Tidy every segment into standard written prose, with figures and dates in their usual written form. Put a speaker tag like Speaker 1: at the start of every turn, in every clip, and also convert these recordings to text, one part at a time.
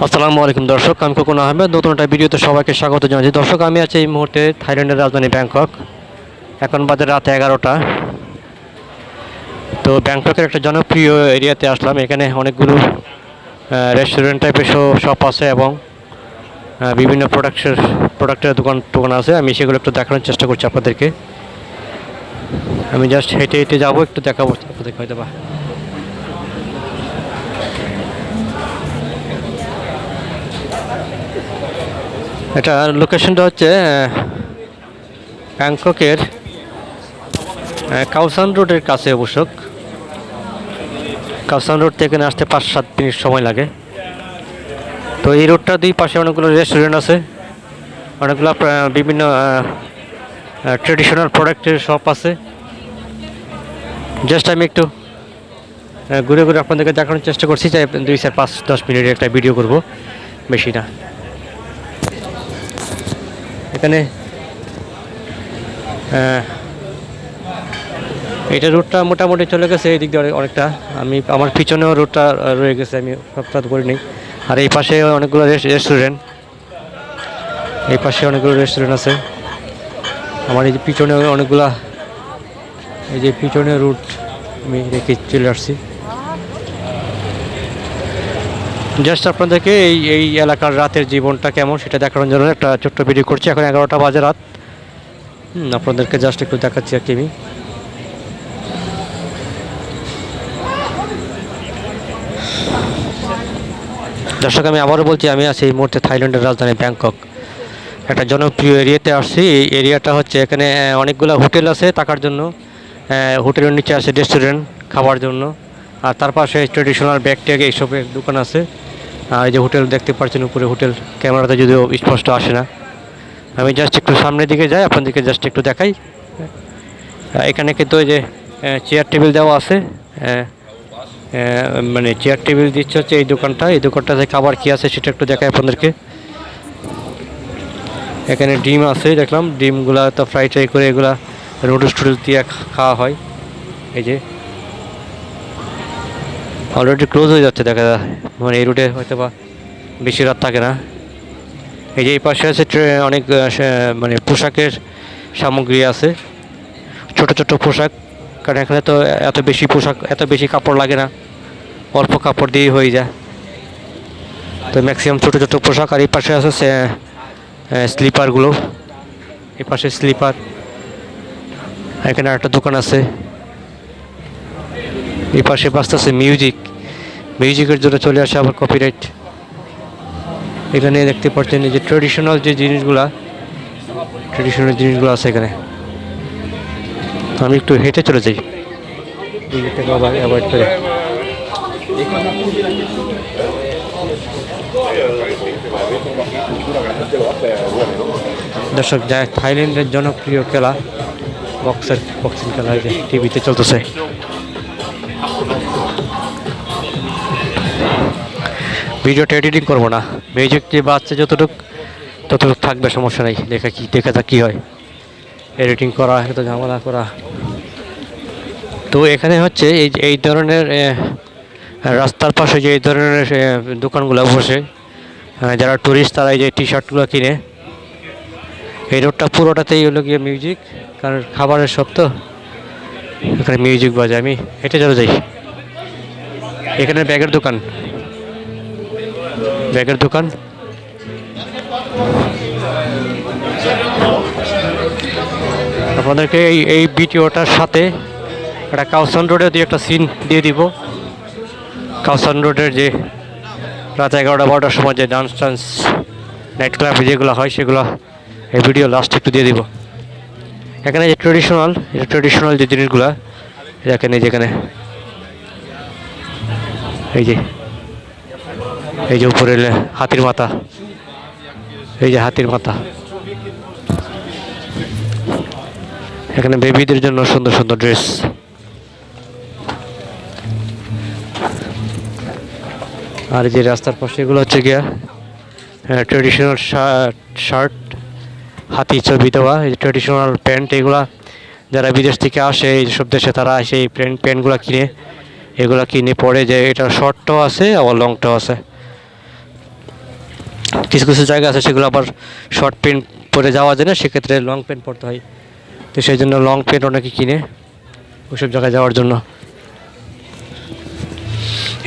Speaker 1: আসসালামু আলাইকুম দর্শক, আমি খোকন আহমেদ নতুন একটা ভিডিওতে সবাইকে স্বাগত জানাচ্ছি। দর্শক, আমি আছি এই মুহূর্তে থাইল্যান্ডের রাজধানী ব্যাংকক। এখন বাজে রাত 11টা। তো ব্যাংককের একটা জনপ্রিয় এরিয়াতে আসলাম। এখানে অনেকগুলো রেস্টুরেন্ট টাইপের শপ আছে এবং বিভিন্ন প্রোডাক্টের দোকান আছে। আমি সেগুলো একটু দেখানোর চেষ্টা করছি আপনাদেরকে। আমি জাস্ট হেঁটে হেঁটে যাবো, একটু দেখাবো আপনাদেরকে হয়তো বা। এটা লোকেশনটা হচ্ছে ব্যাংককের কাওসান রোডের কাছে অবশ্য। কাওসান রোড থেকে আসতে 5-7 মিনিট সময় লাগে। তো এই রোডটার দুই পাশে অনেকগুলো রেস্টুরেন্ট আছে, অনেকগুলো বিভিন্ন ট্রেডিশনাল প্রোডাক্টের শপ আছে। জাস্ট আমি একটু ঘুরে ঘুরে আপনাদেরকে দেখানোর চেষ্টা করছি যে 2-4-5-10 মিনিটের একটা ভিডিও করব, বেশি না। এখানে এটা রুটটা মোটামুটি চলে গেছে এই দিক দিয়ে অনেকটা। আমার পিছনেও রুটটা রয়ে গেছে, আমি সবটা করিনি। আর এই পাশে অনেকগুলো রেস্টুরেন্ট, এই পাশে অনেকগুলো রেস্টুরেন্ট আছে। আমার এই যে পিছনে অনেকগুলা, এই যে পিছনে রুট আমি রেখে চলে আসছি। জাস্ট আপনাদেরকে এই এলাকার রাতের জীবনটা কেমন সেটা দেখানোর জন্য একটা ছোট্ট ভিডিও করছি। এখন 11টা বাজে রাত। আপনাদেরকে জাস্ট একটু দেখাচ্ছি আর কি। আমি দর্শক, আমি আবারও বলছি, আমি আছি এই মুহূর্তে থাইল্যান্ডের রাজধানী ব্যাংকক। একটা জনপ্রিয় এরিয়াতে আসছি। এই এরিয়াটা হচ্ছে, এখানে অনেকগুলো হোটেল আছে থাকার জন্য। হোটেলের নিচে আছে রেস্টুরেন্ট খাবার জন্য। আর তার পাশে ট্রেডিশনাল ব্যাগ ট্যাগ এইসবের দোকান আছে। আর এই যে হোটেল দেখতে পাচ্ছেন উপরে, হোটেল ক্যামেরাতে যদিও স্পষ্ট আসে না। আমি জাস্ট একটু সামনের দিকে যাই, আপনাদেরকে জাস্ট একটু দেখাই। এখানে কিন্তু ওই যে চেয়ার টেবিল দেওয়া আছে। মানে চেয়ার টেবিল দিচ্ছে হচ্ছে এই দোকানটাতে খাবার কী আছে সেটা একটু দেখাই আপনাদেরকে। এখানে ডিম আছে, দেখলাম ডিমগুলা তো ফ্রাই ট্রাই করে এগুলা নুডলস টুডলস দিয়ে খাওয়া হয়। এই যে অলরেডি ক্লোজ হয়ে যাচ্ছে দেখা যায়, মানে এই রুটে হয়তো বা বেশি রাত থাকে না। এই যে এই পাশে আছে অনেক মানে পোশাকের সামগ্রী আছে, ছোট ছোট পোশাক। কারণ এখানে তো এত বেশি কাপড় লাগে না, অল্প কাপড় দিয়েই হয়ে যায়। তো ম্যাক্সিমাম ছোট ছোট পোশাক। আর এই পাশে আছে স্লিপারগুলো, এই পাশে স্লিপার। এখানে একটা দোকান আছে। এই পাশে বাজতেছে মিউজিকের জন্য চলে আসে আবার কপিরাইট। এখানে দেখতে পাচ্ছেন যে ট্রেডিশনাল জিনিসগুলো আছে এখানে। আমি একটু হেঁটে চলে যাই অ্যাভয়েড করে। দর্শক, যায় থাইল্যান্ডের জনপ্রিয় খেলা বক্সিং খেলা, যে টিভিতে চলতেছে। ভিডিওটা এডিটিং করবো না, মিউজিক যে বাজছে ততটুকু থাকবে, সমস্যা নেই। দেখা যাক কী হয়। এডিটিং করা এত ঝামেলা করা। তো এখানে হচ্ছে এই ধরনের রাস্তার পাশে যে এই ধরনের দোকানগুলো বসে, যারা টুরিস্ট তারা এই যে টি শার্টগুলো কিনে। এই রোডটা পুরোটাতেই হলো গিয়ে মিউজিক, কারণ খাবারের সব তো এখানে মিউজিক বাজে। আমি হেঁটে চলে যাই। এখানে ব্যাগের দোকান আপনাদেরকে এই ভিডিওটার সাথে একটা কাওসান রোডের দিয়ে একটা সিন দিয়ে দিব। কাওসান রোডের যে রাত 11টা-12টার সময় যে ডান্স নাইট ক্লাব যেগুলো হয় সেগুলো এই ভিডিও লাস্ট একটু দিয়ে দিব। এখানে যে ট্রেডিশনাল যে জিনিসগুলো এখানে, যেখানে এই যে উপরে হাতির মাথা, এই যে হাতির মাথা। এখানে বেবিদের জন্য সুন্দর সুন্দর ড্রেস। আর যে রাস্তার পাশে এগুলো হচ্ছে গিয়া ট্রেডিশনাল শার্ট, হাতি ছবি দেওয়া, এই ট্রেডিশনাল প্যান্ট। এগুলা যারা বিদেশ থেকে আসে এইসব দেশে, তারা এসে এই প্যান্টগুলো কিনে পরে, যে এটা শর্টটাও আছে আবার লংটাও আছে। কিছু কিছু জায়গা আছে সেগুলো আবার শর্ট প্যান্ট পরে যাওয়া যায় না, সেক্ষেত্রে লং প্যান্ট পরতে হয়। তো সেই জন্য লং প্যান্ট অনেকে কিনে ওইসব জায়গায় যাওয়ার জন্য।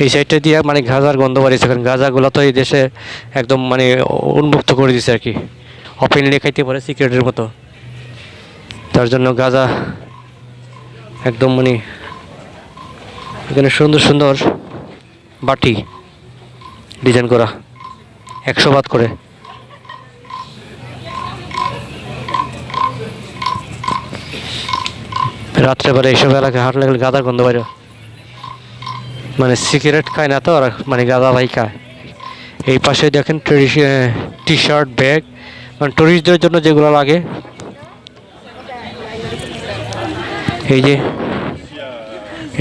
Speaker 1: এই সাইডটা দিয়ে মানে গাঁজার গন্ধ বাড়িয়েছে, কারণ গাঁজাগুলো তো এই দেশে একদম মানে উন্মুক্ত করে দিছে আর কি, ওপেনলি খাইতে পারে সিগারেটের মতো। তার জন্য গাঁজা একদম মানে এখানে সুন্দর সুন্দর বাটি ডিজাইন করা 100 বাত করে। রাত্রেবেলা এইসব এলাকায় হাঁটলে গেলে গাঁদার গন্ধ বাইরে, মানে সিগারেট খায় না তো ওরা, মানে গাঁদা ভাই খায়। এই পাশে দেখেন টি শার্ট ব্যাগ, মানে টুরিস্টদের জন্য যেগুলো লাগে। এই যে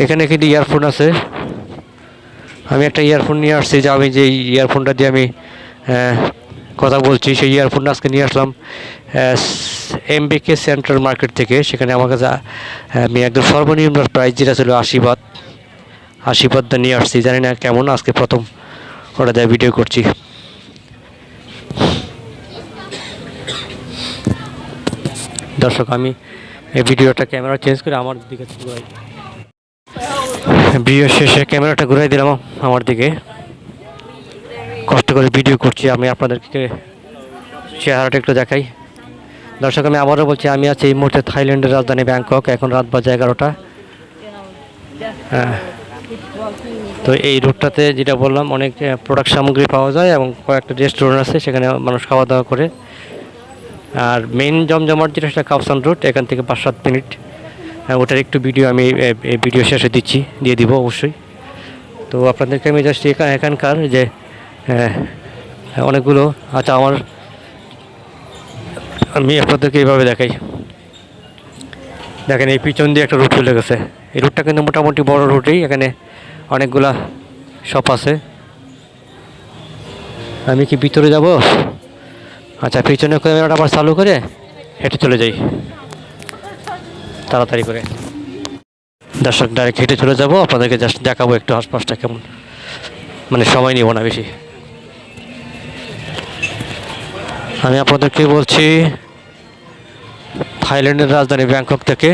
Speaker 1: এখানে কিন্তু ইয়ারফোন আছে, আমি একটা ইয়ারফোন নিয়ে আসছি, যে আমি যে ইয়ারফোনটা দিয়ে আমি কথা বলছি সেই ইয়ারফোনটা আজকে নিয়ে আসলাম MBK সেন্ট্রাল মার্কেট থেকে। সেখানে আমার কাছে আমি একদম সর্বনিম্ন প্রাইস যেটা ছিল 80 বাত নিয়ে আসছি, জানি না কেমন, আজকে প্রথম ওটা দেয় ভিডিও করছি। দর্শক আমি এই ভিডিওটা ক্যামেরা চেঞ্জ করে আমার দিকে ঘুরাই, ভিডিও শেষে ক্যামেরাটা ঘুরাই দিলাম আমার দিকে, কষ্ট করে ভিডিও করছি আমি, আপনাদেরকে চেহারাটা একটু দেখাই। দর্শক আমি আবারও বলছি, আমি আছি এই মুহূর্তে থাইল্যান্ডের রাজধানী ব্যাংকক, এখন রাত বাজে 11টা। হ্যাঁ, তো এই রুটটাতে যেটা বললাম অনেক প্রোডাক্ট সামগ্রী পাওয়া যায় এবং কয়েকটা রেস্টুরেন্ট আছে, সেখানে মানুষ খাওয়া দাওয়া করে। আর মেইন জমজমাট যেটা সেটা কাপসান রুট, এখান থেকে 5-7 মিনিট। ওটার একটু ভিডিও আমি এই ভিডিও শেষে দিয়ে দিব অবশ্যই। তো আপনাদেরকে আমি জাস্ট এখানকার যে অনেকগুলো আচ্ছা আমি আপনাদেরকে এইভাবে দেখাই। দেখেন এই পিছন দিয়ে একটা রুট চলে গেছে, এই রুটটা কিন্তু মোটামুটি বড় রুটেই, এখানে অনেকগুলা শপ আছে। আমি কি ভিতরে যাব? আচ্ছা, পিছনে ক্যামেরাটা আবার চালু করে হেঁটে চলে যাই তাড়াতাড়ি করে। দর্শক ডাইরেক্ট হেঁটে চলে যাব, আপনাদেরকে জাস্ট দেখাবো একটু আশপাশটা কেমন, মানে সময় নিব না বেশি। আমি আপনাদেরকে বলছি থাইল্যান্ডের রাজধানী ব্যাংকক থেকে।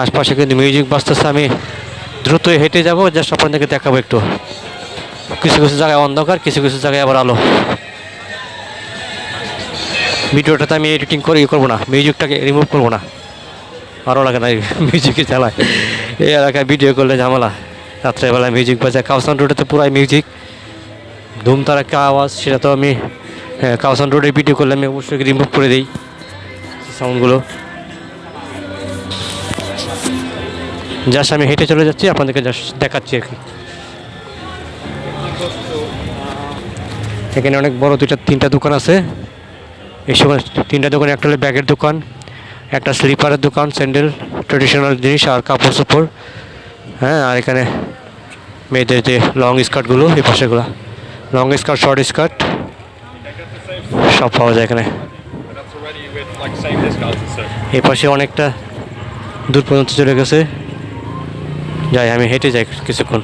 Speaker 1: আশপাশে কিন্তু মিউজিক বাজতেছে, আমি দ্রুতই হেঁটে যাব, জাস্ট আপনাদেরকে দেখাবো একটু। কিছু কিছু জায়গায় অন্ধকার, কিছু কিছু জায়গায় আবার আলো। ভিডিওটাতে আমি এডিটিং করে করবো না, মিউজিকটাকে রিমুভ করবো না, ভালো লাগে না মিউজিকে চালায়। এই এলাকায় ভিডিও করলে ঝামেলা, রাত্রেবেলায় মিউজিক বাজায়। কাউসান রোডে তো পুরাই মিউজিক, ধুমতার একটা আওয়াজ, সেটা তো আমি কাউসান রোডে ভিডিও করলে আমি অবশ্যই রিমুভ করে দিই সাউন্ডগুলো। জাস্ট আমি হেঁটে চলে যাচ্ছি, আপনাদেরকে জাস্ট দেখাচ্ছি আর কি। এখানে অনেক বড় 2-3টা দোকান আছে। এই সময় 3টা দোকানে, একটা হলো ব্যাগের দোকান, একটা স্লিপারের দোকান, স্যান্ডেল, ট্রেডিশনাল জিনিস আর কাপড় চোপড়। হ্যাঁ, আর এখানে মেয়েদের যে লং স্কার্টগুলো, এই পাশেগুলো লং স্কার্ট, শর্ট স্কার্ট সব পাওয়া যায় এখানে। এই পাশে অনেকটা দূর পর্যন্ত চলে গেছে, যাই আমি হেঁটে যাই কিছুক্ষণ।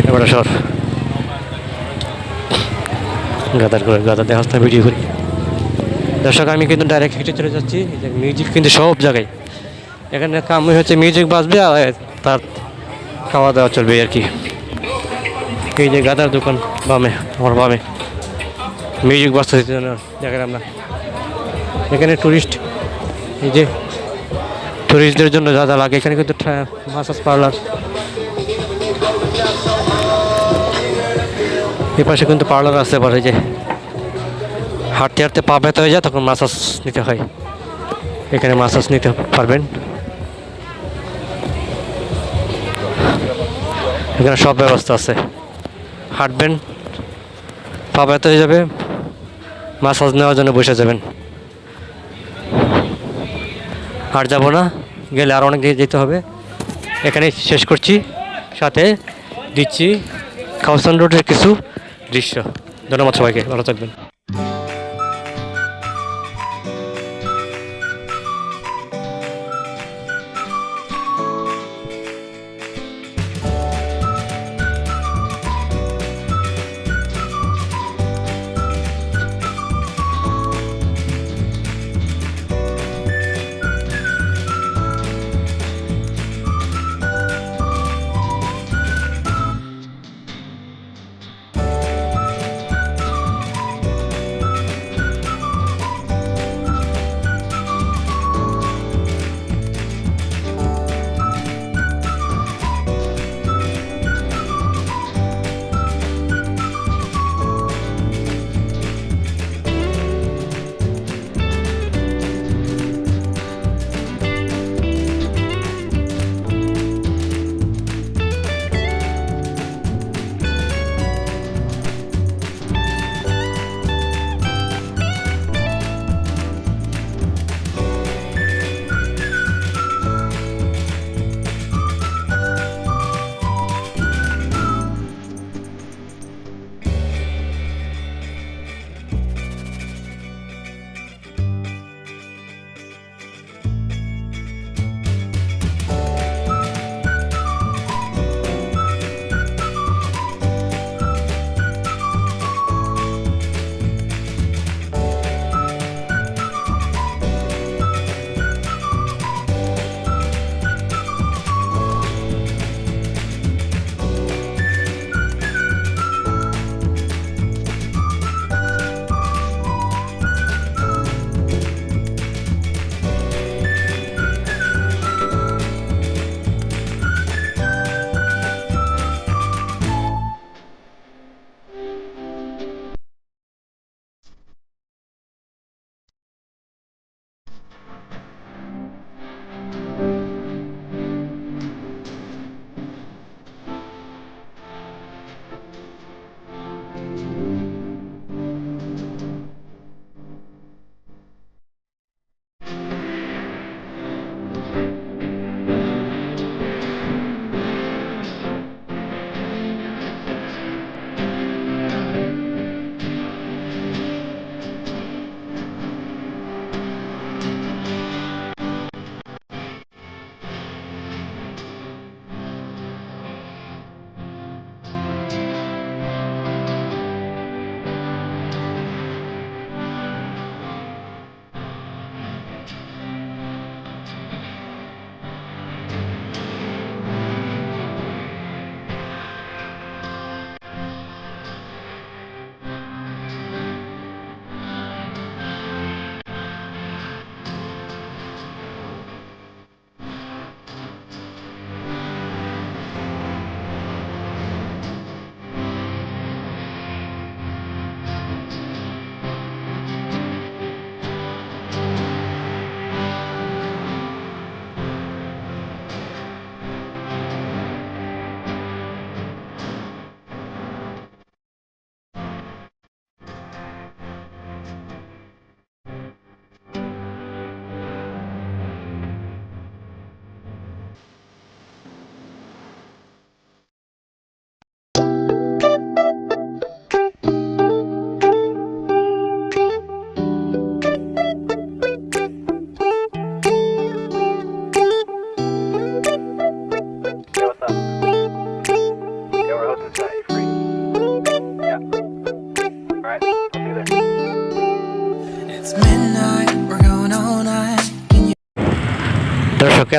Speaker 1: এবারে সর গাদার দেখাস না, ভিডিও করি। দর্শক আমি কিন্তু ডাইরেক্ট হেঁটে চলে যাচ্ছি। মিউজিক কিন্তু সব জায়গায়, এখানে কামই হচ্ছে মিউজিক বাজবে আর তার খাওয়া দাওয়া চলবে আর কি। এই যে গাদার দোকান বামে, আমার বামে মিউজিক বাজতে দেখেন আমরা। এখানে টুরিস্ট, এই যে টুরিস্টদের জন্য যা যা লাগে, এখানে কিন্তু মাসাজ পার্লার, এ পাশে কিন্তু পার্লার আছে। আবার এই যে হাঁটতে হাঁটতে পা ব্যথা হয়ে যায়, তখন মাসাজ নিতে হয়, এখানে মাসাজ নিতে পারবেন। এখানে সব ব্যবস্থা আছে, হাঁটবেন, পা ব্যথা হয়ে যাবে, মাসাজ নেওয়ার জন্য বসে যাবেন। আর যাবো না, গেলে আর অনেক দিকে যেতে হবে। এখানে শেষ করছি, সাথে দিচ্ছি কাউসান রোডের কিছু দৃশ্য। ধন্যবাদ সবাইকে, ভালো থাকবেন।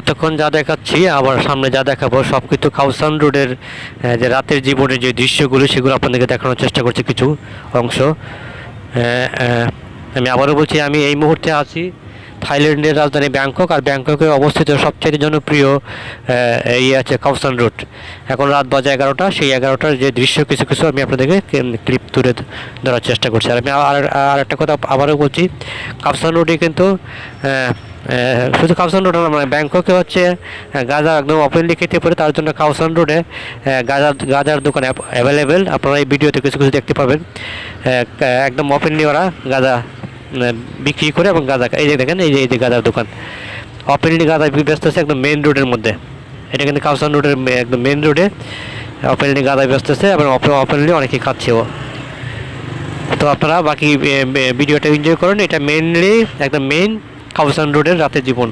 Speaker 1: এতক্ষণ যা দেখাচ্ছি আবার সামনে যা দেখাবো সব কিছু কাউসান রোডের যে রাতের জীবনের যে দৃশ্যগুলো সেগুলো আপনাদেরকে দেখানোর চেষ্টা করছি কিছু অংশ। আমি আবারও বলছি, আমি এই মুহূর্তে আছি থাইল্যান্ডের রাজধানী ব্যাংকক, আর ব্যাংককে অবস্থিত সবচেয়ে জনপ্রিয় এই আছে কাউসান রোড। এখন রাত বাজে 11টা, সেই 11টার যে দৃশ্য কিছু কিছু আমি আপনাদেরকে ক্লিপ তুলে ধরার চেষ্টা করছি। আর আমি আর একটা কথা আবারও বলছি, কাউসান রোডে কিন্তু শুধু কাউসান রোড না, মানে ব্যাংককে হচ্ছে গাঁজা একদম ওপেনলি খেতে পারে, তার জন্য কাউসান রোডে গাঁজার দোকান অ্যাভেলেবেল। আপনারা এই ভিডিওতে কিছু কিছু দেখতে পাবেন, একদম ওপেনলি ওরা গাঁজা বিক্রি করে এবং গাঁজা, এই যে দেখেন এই যে গাঁজার দোকান ওপেনলি গাঁজা ব্যস্ত আছে একদম মেইন রোডের মধ্যে। এটা কিন্তু কাউসান রোডের একদম মেইন রোডে ওপেনলি গাঁজা ব্যস্ত আছে এবং ওপেনলি অনেকেই খাচ্ছেও। তো আপনারা বাকি ভিডিওটা এনজয় করেন। এটা মেইনলি একদম মেইন কাউসান রোডের রাতের জীবন।